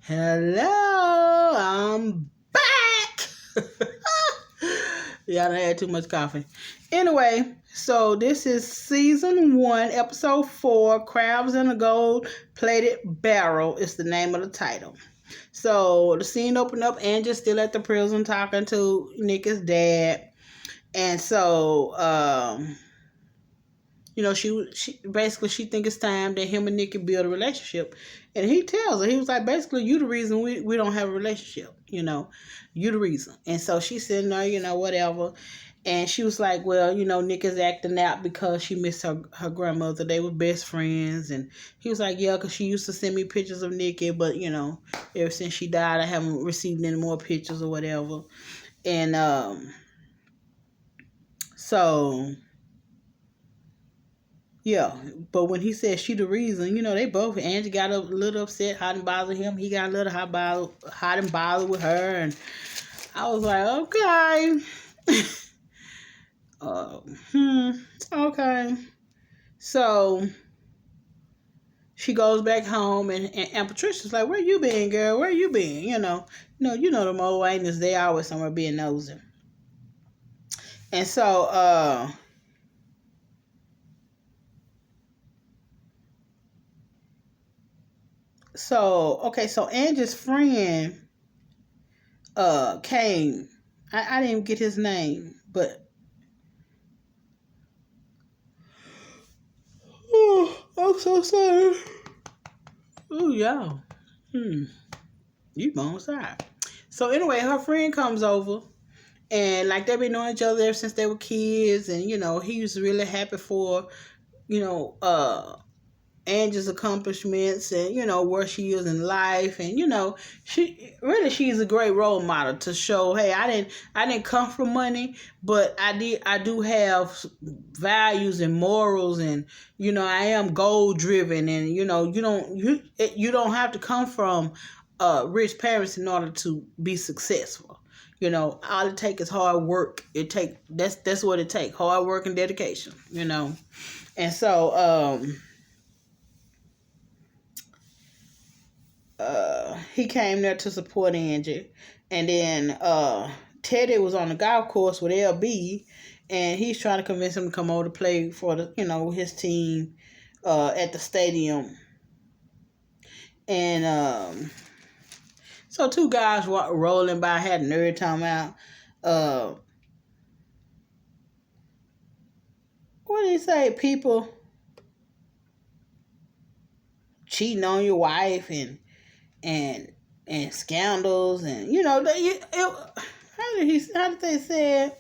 Hello, I'm back. Yeah, I done had too much coffee. Anyway, so this is season 1, episode 4, Crabs in a Gold Plated Barrel is the name of the title. So the scene opened up, Angie's still at the prison talking to Nick's dad. And so, she basically she think it's time that him and Nikki build a relationship, and he tells her, he was like, basically, you the reason we don't have a relationship, you the reason. And so she's sitting there, whatever, and she was like, well, Nick is acting out because she missed her grandmother. They were best friends, and he was like, yeah, because she used to send me pictures of Nikki, but ever since she died, I haven't received any more pictures or whatever, and so. Yeah, but when he said she the reason, they both, Angie got a little upset, hot and bothered him. He got a little hot and bothered with her, and I was like, okay. Okay. So she goes back home, and Patricia's like, where you been, girl? Where you been? The mole ain't is they always somewhere being nosy. And so, so Angie's friend came. I didn't even get his name, but I'm so sorry. Oh, y'all. You bone side. So anyway, her friend comes over, and like they've been knowing each other ever since they were kids, and he was really happy for Angie's accomplishments and where she is in life, and she's a great role model to show, hey, I didn't come from money, but I do have values and morals, and I am goal driven, and you don't have to come from rich parents in order to be successful. All it takes is hard work. That's what it takes, hard work and dedication. And so he came there to support Angie, and then Teddy was on the golf course with LB, and he's trying to convince him to come over to play for his team at the stadium. And so two guys rolling by, had a nerd talking about what did he say? People cheating on your wife and scandals, and how did they say it?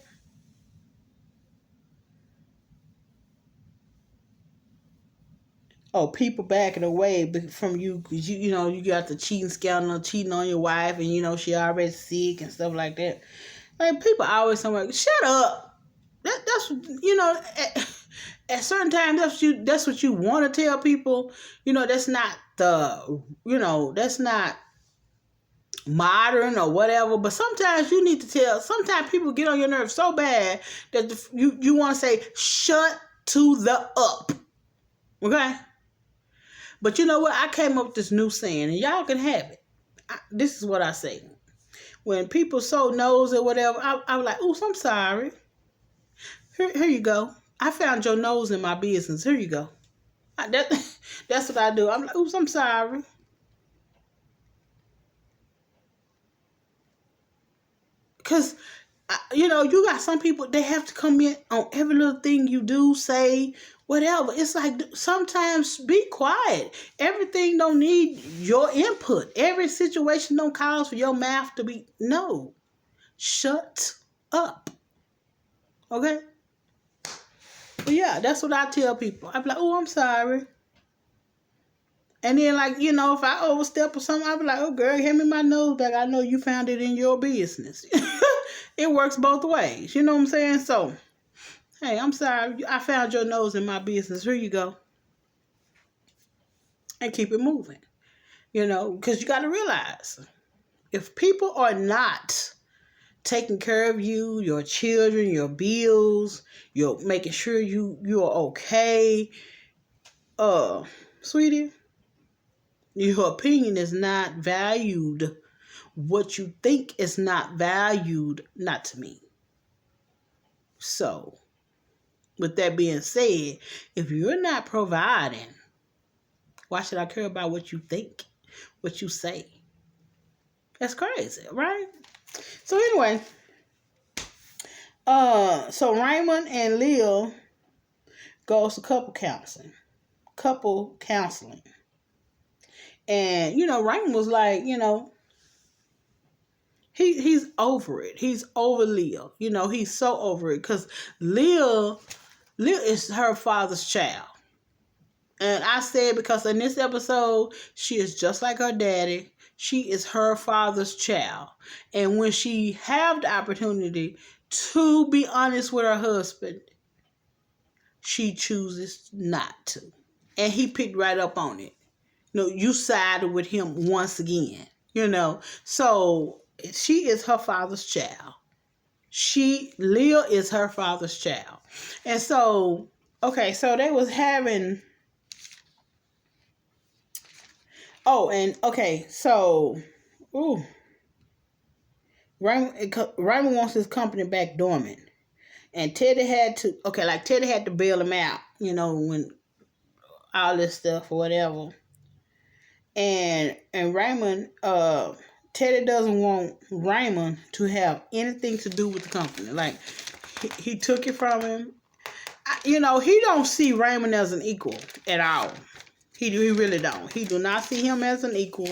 Oh, people backing away from you because you got the cheating scandal, cheating on your wife, and she already sick and stuff like that. Like, people always somewhere, shut up. That's at certain times that's what you want to tell people. That's not that's not modern or whatever, but sometimes you need to tell. Sometimes people get on your nerves so bad that you want to say, shut to the up. Okay? But you know what? I came up with this new saying, and y'all can have it. This is what I say. When people so nosy or whatever, I'm like, oops, I'm sorry. Here you go. I found your nose in my business. Here you go. That's what I do. I'm like, oops, I'm sorry. Because, you got some people, they have to come in on every little thing you do, say, whatever. It's like, sometimes be quiet. Everything don't need your input. Every situation don't cause for your mouth to be, no. Shut up. Okay? But yeah, that's what I tell people. I'm like, oh, I'm sorry. And then, like, if I overstep or something, I'll be like, oh, girl, hand me my nose back. I know you found it in your business. It works both ways. You know what I'm saying? So, hey, I'm sorry. I found your nose in my business. Here you go. And keep it moving. Because you got to realize, if people are not taking care of you, your children, your bills, you're making sure you are okay, sweetie, Your opinion is not valued. What you think is not valued, not to me. So, with that being said, if you're not providing, why should I care about what you think, what you say? That's crazy, right? So anyway, so Raymond and Leah goes to couple counseling. And, Raymond was like, he's over it. He's over Leah. He's so over it because Leah is her father's child. And I said because in this episode, she is just like her daddy. She is her father's child. And when she have the opportunity to be honest with her husband, she chooses not to. And he picked right up on it. You sided with him once again. So she is her father's child. Leah is her father's child. And so, okay, so they was having, Raymond wants his company back dormant. And Teddy had to bail him out, when all this stuff or whatever. And Raymond, Teddy doesn't want Raymond to have anything to do with the company. Like, he took it from him. He don't see Raymond as an equal at all. He really don't. He do not see him as an equal.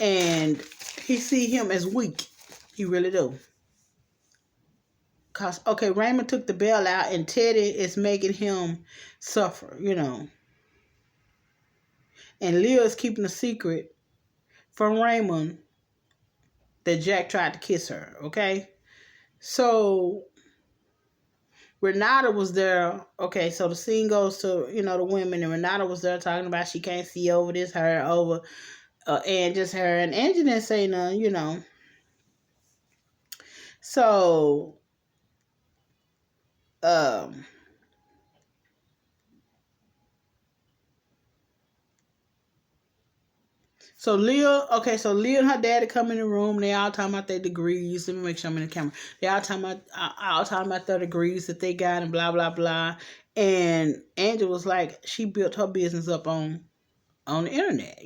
And he see him as weak. He really do. Because, Raymond took the bailout and Teddy is making him suffer, And Leah is keeping a secret from Raymond that Jack tried to kiss her, okay? So, Renata was there. Okay, so the scene goes to, the women, and Renata was there talking about she can't see over this, her, over, and just her. And Angie didn't say nothing, So, Leah and her daddy come in the room. They all talking about their degrees. Let me make sure I'm in the camera. They all talking about their degrees that they got and blah blah blah. And Angela was like, she built her business up on the internet,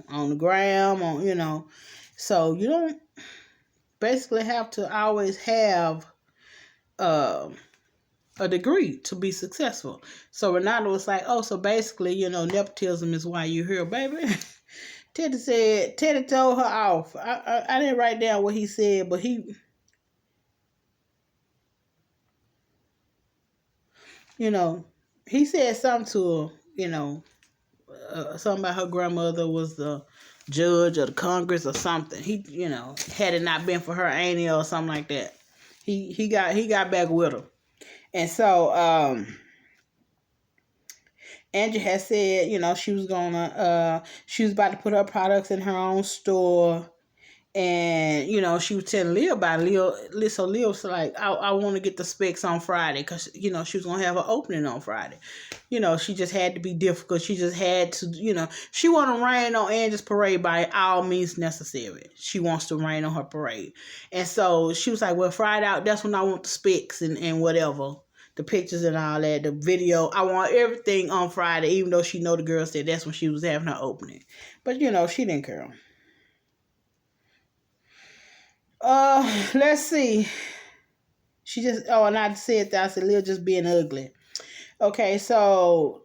on the gram, So you don't basically have to always have a degree to be successful. So Renata was like, oh, so basically, nepotism is why you're here, baby. Teddy told her off. I didn't write down what he said, but he said something to her, something about her grandmother was the judge of the Congress or something. He, had it not been for her auntie or something like that, he got back with her. And so, Angie had said, she was about to put her products in her own store. And, she was telling Leah about it. So Leah was like, I want to get the specs on Friday because, she was going to have an opening on Friday. She just had to be difficult. She just had to, she want to rain on Angie's parade by all means necessary. She wants to rain on her parade. And so she was like, well, Friday out, that's when I want the specs and whatever. The pictures and all that, the video. I want everything on Friday, even though she know the girl said that's when she was having her opening. But, she didn't care. Let's see. She just, and I said that, I said, Leah just being ugly. Okay, so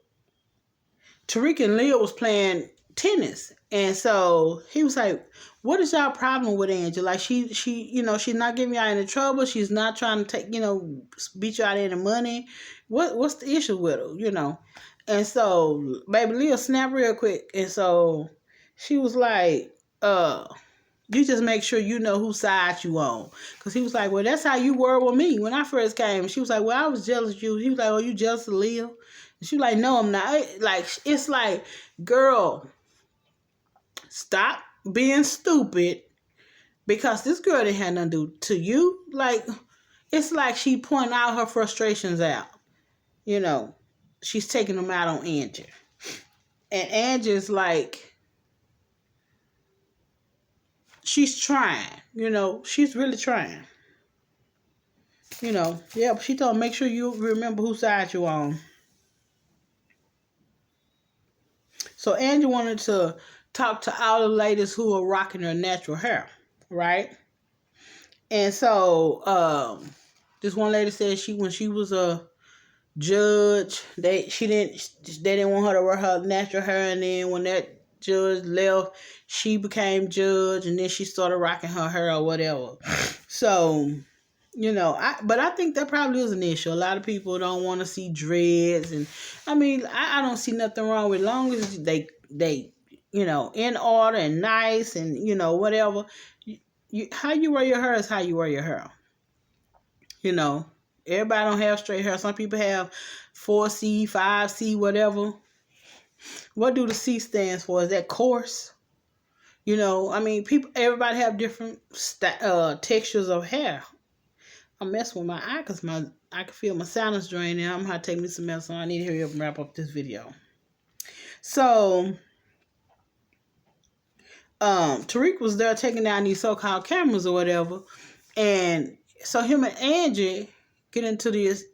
Tariq and Leah was playing tennis. And so he was like, what is y'all problem with Angela? Like, she she's not giving y'all any trouble. She's not trying to take, beat you out of any money. What's the issue with her, And so, baby, Leah snapped real quick. And so she was like, you just make sure you know whose side you on. Because he was like, well, that's how you were with me when I first came. She was like, well, I was jealous of you. He was like, oh, you jealous of Leah? And she was like, no, I'm not. Like, it's like, girl, stop being stupid because this girl didn't have nothing to do to you. Like, it's like she pointing out her frustrations out. She's taking them out on Angie. And Angie's like, she's trying. She's really trying. Yeah, but she told make sure you remember whose side you're on. So Angie wanted to talk to all the ladies who are rocking their natural hair, right? And so this one lady said when she was a judge, they didn't want her to wear her natural hair, and then when that judge left, she became judge, and then she started rocking her hair or whatever. So but I think that probably is an issue. A lot of people don't want to see dreads, and I mean, I don't see nothing wrong with, long as they in order and nice and whatever. How you wear your hair is how you wear your hair. Everybody don't have straight hair. Some people have 4C, 5C, whatever. What do the C stands for? Is that coarse? I mean, everybody have different textures of hair. I'm messing with my eye because I can feel my sinus draining. I'm going to take me some medicine. I need to hurry up and wrap up this video. So, Tariq was there taking down these so-called cameras or whatever. And so him and Angie get into this.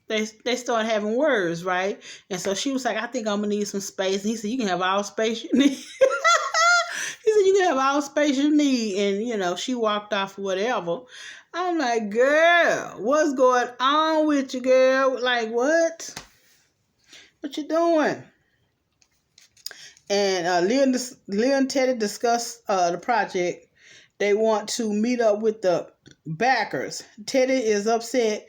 They start having words, right? And so she was like, I think I'm going to need some space. And he said, you can have all space you need. He said, you can have all space you need. And, she walked off or whatever. I'm like, girl, what's going on with you, girl? Like, what? What you doing? And Leah and Teddy discuss the project. They want to meet up with the backers. Teddy is upset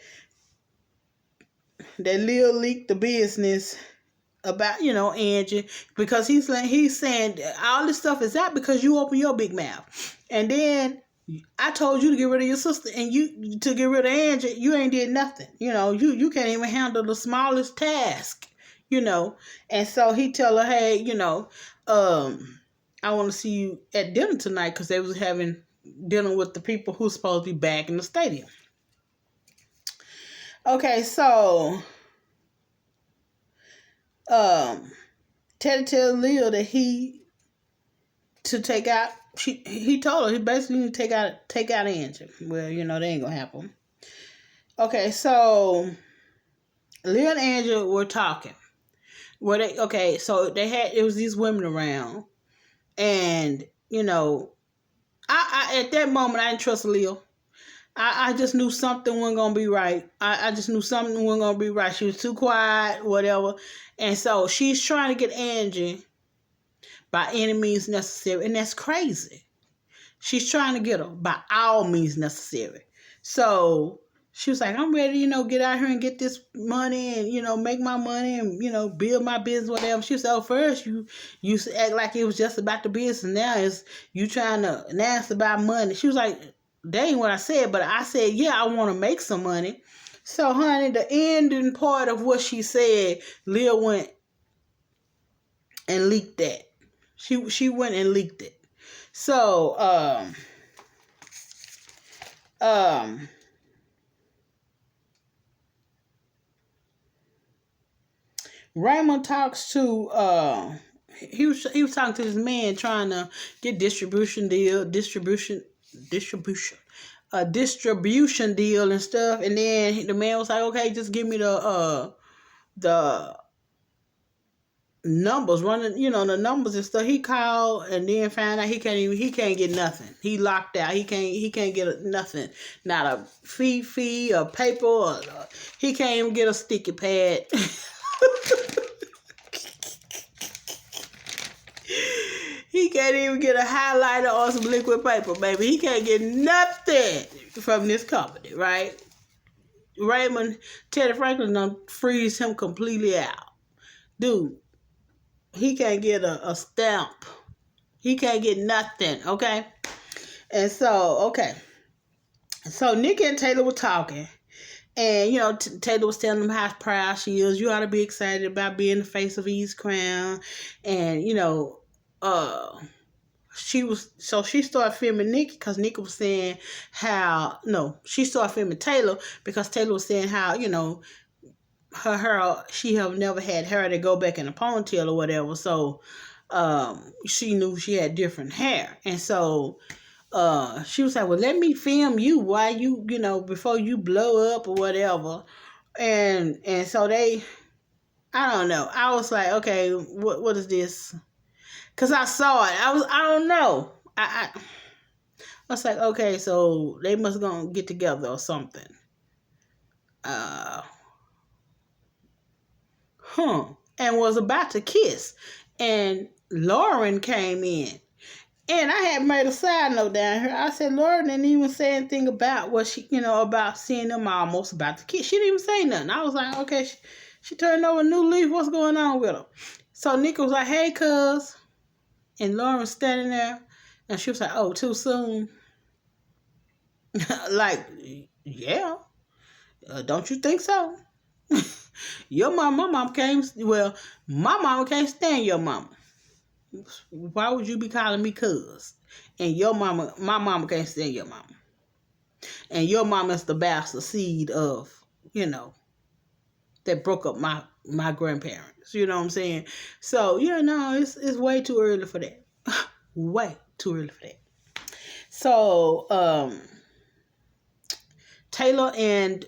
that Leah leaked the business about, Angie, because he's saying all this stuff is out because you open your big mouth. And then I told you to get rid of your sister, and you to get rid of Angie, you ain't did nothing. You can't even handle the smallest task, And so he tell her, hey, I want to see you at dinner tonight, because they was having dinner with the people who's supposed to be back in the stadium. Okay, so Teddy tells Leah that he told her he basically need to take out Angie. Well, they ain't gonna happen. Okay, so Leah and Angie were talking. So it was these women around, and I at that moment I didn't trust Leah. I just knew something wasn't gonna be right. I just knew something wasn't gonna be right. She was too quiet, whatever. And so she's trying to get Angie by any means necessary, and that's crazy. She's trying to get her by all means necessary. So she was like, I'm ready, get out here and get this money and, make my money and, build my business, whatever. She said, first you used to act like it was just about the business. Now it's about money. She was like, that ain't what I said, but I said, yeah, I want to make some money. So, honey, the ending part of what she said, Leah went and leaked that. She went and leaked it. So, Raymond talks to he was talking to this man trying to get distribution deal and stuff, and then the man was like, okay, just give me the numbers, running the numbers and stuff. He called and then found out he can't get nothing. He locked out. He can't get nothing, not a fee, a paper, or he can't even get a sticky pad. He can't even get a highlighter or some liquid paper, baby. He can't get nothing from this company, right? Teddy Franklin done freeze him completely out. Dude, he can't get a stamp. He can't get nothing, okay? And so, okay. So Nikki and Taylor were talking. And, Taylor was telling them how proud she is. You ought to be excited about being the face of East Crown. And, she started filming Nikki because Nikki was saying she started filming Taylor because Taylor was saying how, her hair, she have never had hair to go back in a ponytail or whatever. So, she knew she had different hair. And so, she was like, well, let me film you while before you blow up or whatever. And so I don't know. I was like, okay, what is this? Cause I saw it. I don't know. I was like, okay, so they must gonna get together or something. Uh, and was about to kiss. And Lauren came in. And I had made a side note down here. I said, Lauren didn't even say anything about what she, about seeing them almost about to kiss. She didn't even say nothing. I was like, okay, she turned over a new leaf. What's going on with her? So Nick was like, hey, cuz. And Lauren was standing there. And she was like, oh, too soon? Like, yeah. Don't you think so? My mama can't stand your mama. Why would you be calling me cuz? And my mama can't stand your mama. And your mama's the bastard seed of, that broke up my grandparents. You know what I'm saying? So, it's way too early for that. Way too early for that. So, Taylor and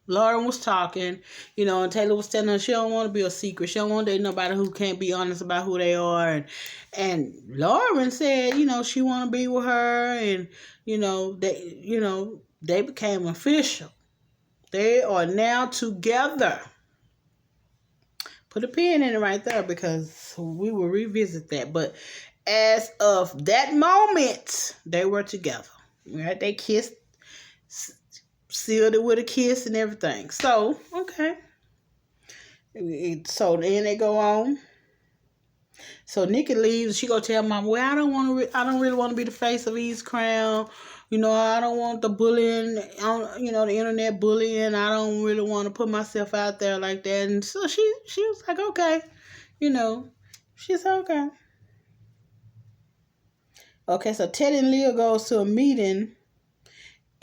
Lauren was talking, and Taylor was telling her she don't want to be a secret. She don't want to date nobody who can't be honest about who they are. And Lauren said, she want to be with her, and they became official. They are now together. Put a pin in it right there because we will revisit that. But as of that moment, they were together. Right? They kissed. Sealed it with a kiss and everything. So, okay. So then they go on. So Nikki leaves. She go tell Mom, well, I don't really want to be the face of East Crown. I don't want the bullying on, the internet bullying. I don't really want to put myself out there like that. And so she was like, okay. She said, okay. Okay, so Ted and Leah goes to a meeting.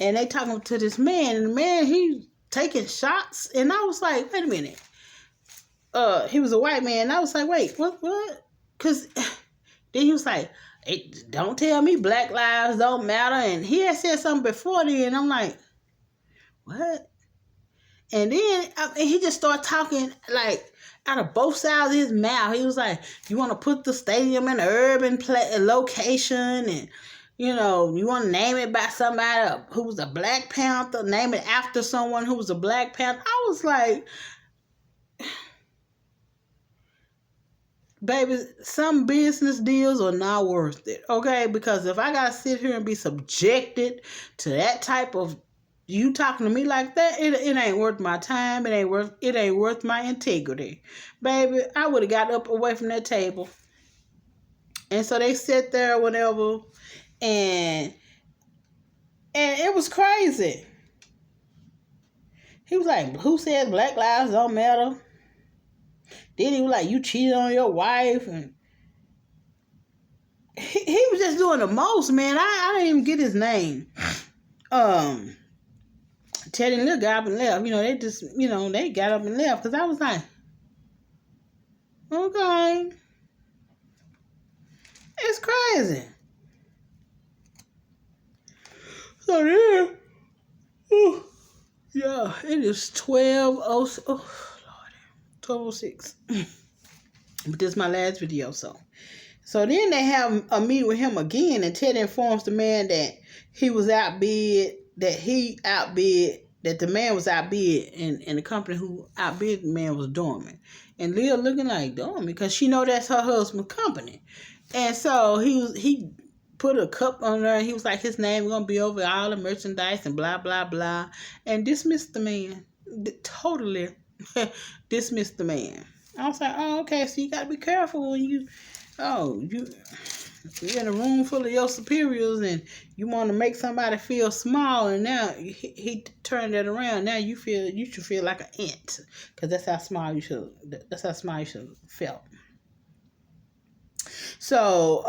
And they talking to this man, and the man, he taking shots. And I was like, wait a minute. He was a white man. And I was like, wait, what? Because then he was like, hey, don't tell me black lives don't matter. And he had said something before then. And I'm like, what? And then he just started talking like out of both sides of his mouth. He was like, you want to put the stadium in an urban location and... you want to name it by somebody who was a Black Panther, name it after someone who was a Black Panther. I was like, baby, some business deals are not worth it, okay? Because if I got to sit here and be subjected to that type of, you talking to me like that, it ain't worth my time. It ain't worth my integrity. Baby, I would have got up away from that table. And so they sit there or whatever. And it was crazy. He was like, who said black lives don't matter? Then he was like, you cheated on your wife. And he was just doing the most, man. I didn't even get his name. Ted and Lil got up and left. They just, they got up and left. Because I was like, okay. It's crazy. So yeah, yeah, it is 12:06. But this is my last video, so then they have a meeting with him again, and Ted informs the man that he was outbid, that the man was outbid, and the company who outbid the man was dormant. And Leah looking like dormant because she know that's her husband's company, and so he put a cup on there. He was like, his name gonna be over all the merchandise and blah blah blah, and dismissed the man. Totally dismissed the man. I was like, oh, okay, so you gotta be careful when you're in a room full of your superiors and you want to make somebody feel small, and now he turned that around. Now you should feel like an ant, because that's how small you should felt. So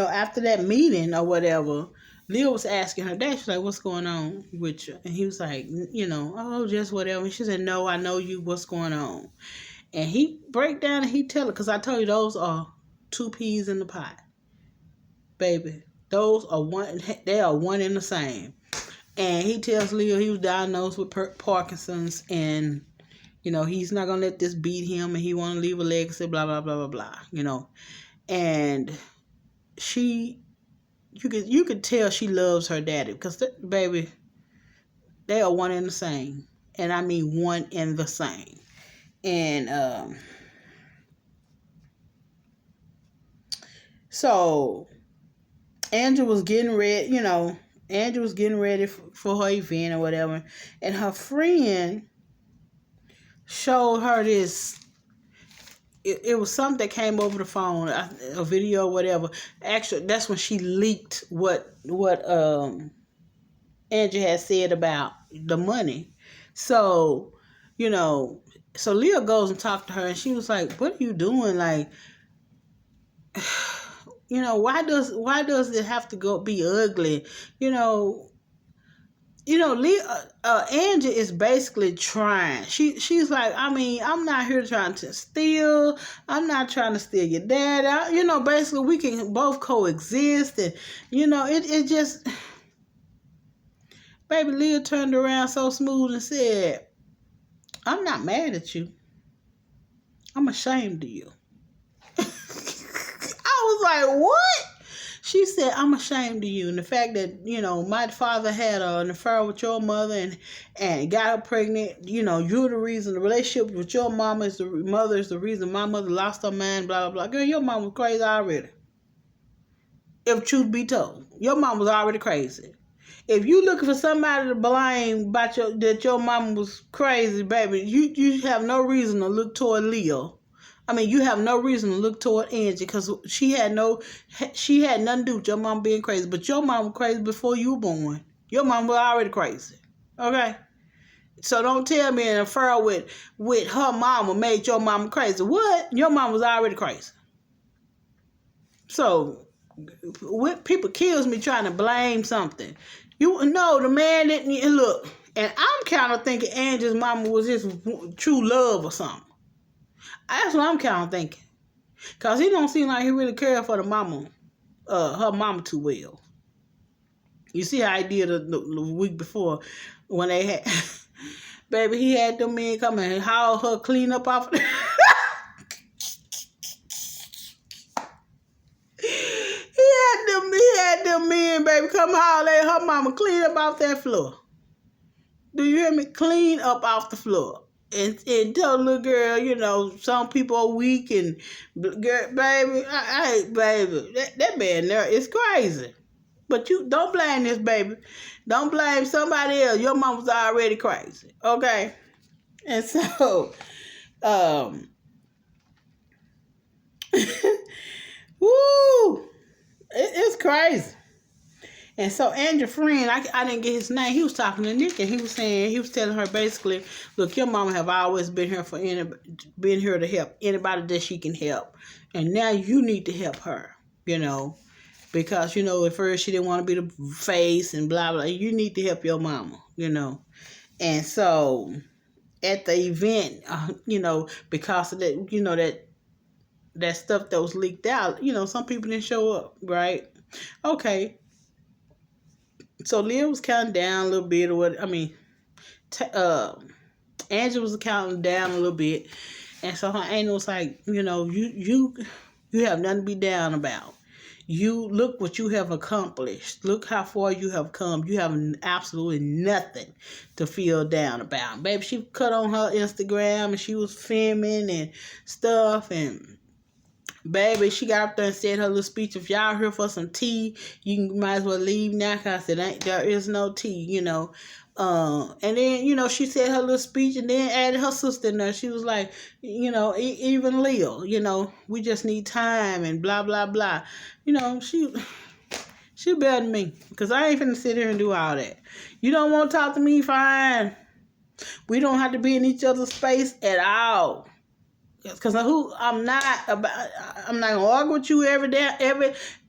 after that meeting or whatever, Leah was asking her dad, she's like, what's going on with you? And he was like, oh, just whatever. And she said, no, I know you, what's going on? And he break down and he tell her, because I told you those are two peas in the pot, baby. Those are one. They are one and the same. And he tells Leo he was diagnosed with Parkinson's, and he's not gonna let this beat him, and he want to leave a legacy. Blah blah blah blah blah. And you could tell she loves her daddy because baby, they are one and the same, and I mean one and the same. And so Andrew was getting ready. Andrew was getting ready for her event or whatever, and her friend showed her this. It was something that came over the phone, a video, or whatever. Actually, that's when she leaked what Andrew had said about the money. So, so Leah goes and talked to her, and she was like, "What are you doing? Like, why does it have to be ugly? Leah, Angie is basically trying. She's like, I mean, I'm not here trying to steal. I'm not trying to steal your dad. Basically we can both coexist, and it just, baby, Leah turned around so smooth and said, I'm not mad at you. I'm ashamed of you. I was like, what? She said, I'm ashamed of you. And the fact that, my father had an affair with your mother and got her pregnant, you're the reason. The relationship with your mother is the reason my mother lost her mind, blah, blah, blah. Girl, your mom was crazy already. If truth be told, your mom was already crazy. If you looking for somebody to blame about that your mom was crazy, baby, you have no reason to look toward Leo. I mean, you have no reason to look toward Angie because she had nothing to do with your mom being crazy. But your mom was crazy before you were born. Your mom was already crazy. Okay? So don't tell me an affair with her mama made your mama crazy. What? Your mom was already crazy. So, people kills me trying to blame something. The man didn't look. And I'm kind of thinking Angie's mama was his true love or something. That's what I'm kind of thinking. Because he don't seem like he really cared for the mama, her mama too well. You see how he did the week before when they had, baby, he had them men come and haul her clean up off. He had them men, baby, come haul her mama clean up off that floor. Do you hear me? Clean up off the floor. And tell the little girl, some people are weak, and girl, baby, baby, that man there is crazy. But you don't blame this baby. Don't blame somebody else. Your mom was already crazy, okay? And so, woo, it's crazy. And so Andrew's friend, I didn't get his name. He was talking to Nick, and he was telling her basically, look, your mama have always been here to help anybody that she can help, and now you need to help her, because at first she didn't want to be the face and blah blah. You need to help your mama, And so at the event, because of that, that stuff that was leaked out, some people didn't show up, right? Okay. So Leah was counting down a little bit, or what? I mean, Angela was counting down a little bit, and so her angel was like, you have nothing to be down about. You look what you have accomplished. Look how far you have come. You have absolutely nothing to feel down about. Baby, she cut on her Instagram, and she was filming and stuff, and baby, she got up there and said her little speech. If y'all here for some tea, you might as well leave now because there is no tea, And then, she said her little speech and then added her sister in there. She was like, even Leo, we just need time and blah, blah, blah. She better than me because I ain't finna sit here and do all that. You don't want to talk to me, fine. We don't have to be in each other's space at all. Because I'm not gonna argue with you every day.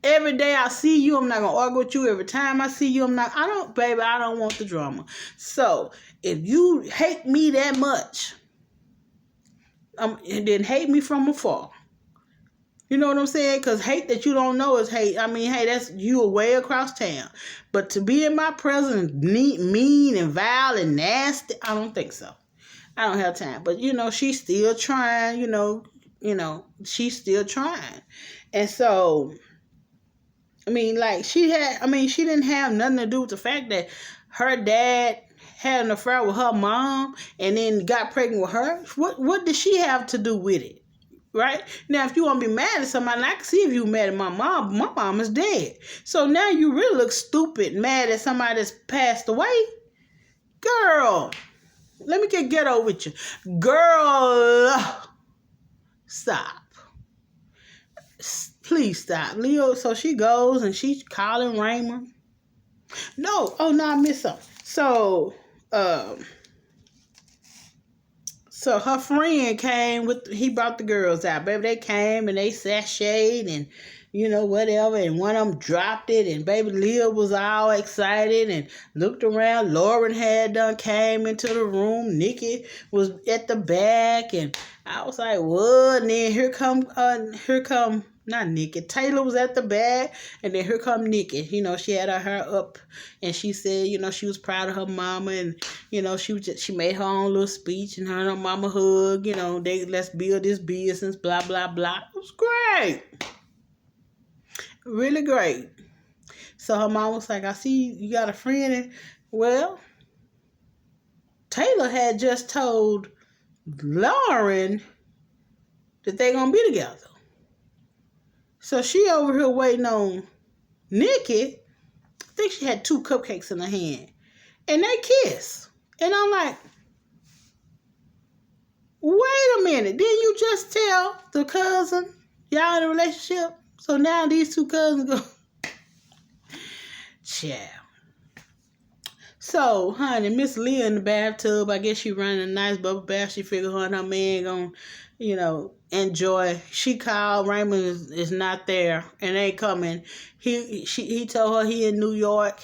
Every day I see you, I'm not gonna argue with you. Every time I see you, I don't want the drama. So if you hate me that much, and then hate me from afar, You know what I'm saying? Because hate that you don't know is hate. I mean, hey, that's you are way across town. But to be in my presence, mean and vile and nasty, I don't think so. I don't have time. But she's still trying. She's still trying. And so, I mean, like she didn't have nothing to do with the fact that her dad had an affair with her mom and then got pregnant with her. What did she have to do with it? Right? Now, if you want to be mad at somebody, I can see if you mad at my mom is dead. So now you really look stupid, mad at somebody that's passed away. Girl, let me get ghetto with you. Girl, stop. Please stop. Leo, so she goes and she's calling Raymond. No, I missed something. So her friend came he brought the girls out. Baby, they came and they sashayed and, whatever. And one of them dropped it and baby Leah was all excited and looked around. Lauren had done came into the room. Nikki was at the back and I was like, what? And then here come not Nikki. Taylor was at the back, and then here come Nikki. She had her hair up, and she said, she was proud of her mama, and she made her own little speech, and her and her mama hug. Let's build this business, blah blah blah. It was great, really great. So her mom was like, I see you got a friend, and well, Taylor had just told Lauren that they're gonna be together. So she over here waiting on Nikki. I think she had 2 cupcakes in her hand. And they kiss. And I'm like, wait a minute. Didn't you just tell the cousin y'all in a relationship? So now these 2 cousins go. Child. So, honey, Miss Leah in the bathtub. I guess she running a nice bubble bath. She figured her and her man gonna, enjoy. She called. Raymond is not there and ain't coming. He told her he in New York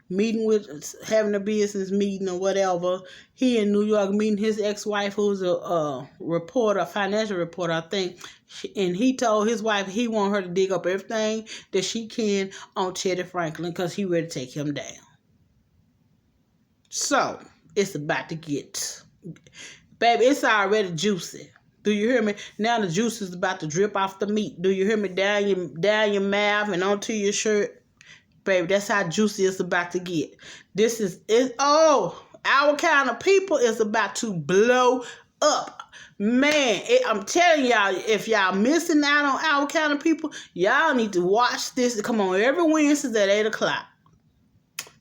having a business meeting or whatever. He in New York meeting his ex-wife who's a reporter, a financial reporter, I think. And he told his wife he want her to dig up everything that she can on Teddy Franklin because he ready to take him down. So, it's about to get... Baby, it's already juicy. Do you hear me? Now the juice is about to drip off the meat. Do you hear me? Down your mouth and onto your shirt. Baby, that's how juicy it's about to get. Our kind of people is about to blow up. Man, I'm telling y'all, if y'all missing out on Our Kind of People, y'all need to watch this. Come on, every Wednesday at 8 o'clock.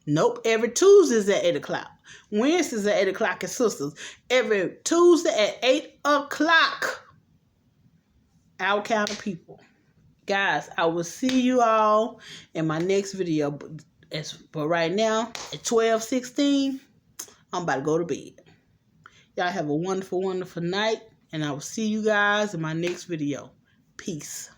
Nope, every Tuesday at 8 o'clock. Wednesdays at 8 o'clock at Sisters. Every Tuesday at 8 o'clock. Our Kind of People. Guys, I will see you all in my next video. But right now, at 12:16, I'm about to go to bed. Y'all have a wonderful, wonderful night. And I will see you guys in my next video. Peace.